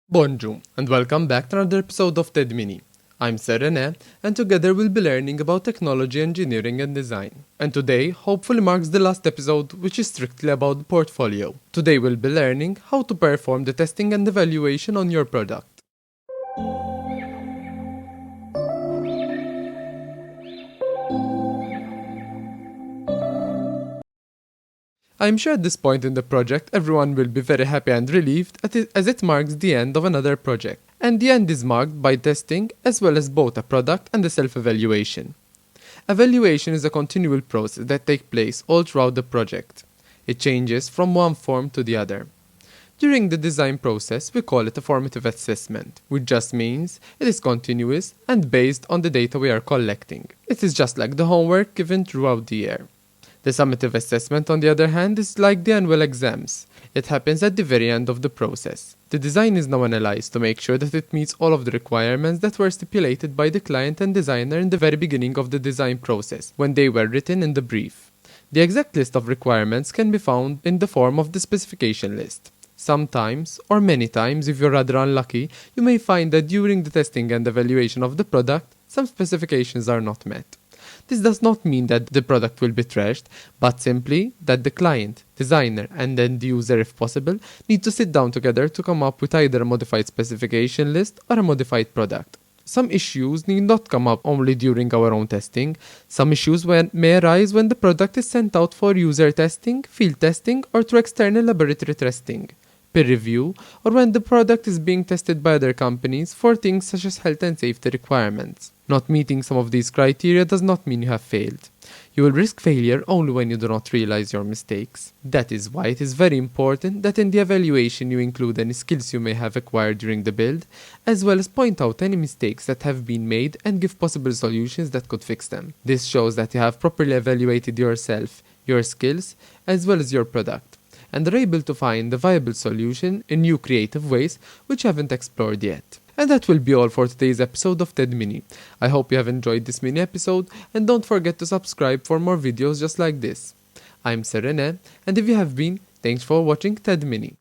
Bonjour and welcome back to another episode of T.E.D Mini. I'm Sir René and together we'll be learning about technology, engineering and design. And today hopefully marks the last episode, which is strictly about the portfolio. Today we'll be learning how to perform the testing and evaluation on your product. I'm sure at this point in the project everyone will be very happy and relieved as it marks the end of another project. And the end is marked by testing as well as both a product and a self-evaluation. Evaluation is a continual process that takes place all throughout the project. It changes from one form to the other. During the design process, we call it a formative assessment, which just means it is continuous and based on the data we are collecting. It is just like the homework given throughout the year. The summative assessment, on the other hand, is like the annual exams. It happens at the very end of the process. The design is now analyzed to make sure that it meets all of the requirements that were stipulated by the client and designer in the very beginning of the design process, when they were written in the brief. The exact list of requirements can be found in the form of the specification list. Sometimes, or many times if you're rather unlucky, you may find that during the testing and evaluation of the product, some specifications are not met. This does not mean that the product will be trashed, but simply that the client, designer, and end user, if possible, need to sit down together to come up with either a modified specification list or a modified product. Some issues need not come up only during our own testing. Some issues may arise when the product is sent out for user testing, field testing, or through external laboratory testing, peer review, or when the product is being tested by other companies for things such as health and safety requirements. Not meeting some of these criteria does not mean you have failed. You will risk failure only when you do not realize your mistakes. That is why it is very important that in the evaluation you include any skills you may have acquired during the build, as well as point out any mistakes that have been made and give possible solutions that could fix them. This shows that you have properly evaluated yourself, your skills, as well as your product, and are able to find a viable solution in new creative ways which you haven't explored yet. And that will be all for today's episode of T.E.D Mini. I hope you have enjoyed this mini episode and don't forget to subscribe for more videos just like this. I'm Sir René, and if you have been, thanks for watching T.E.D Mini.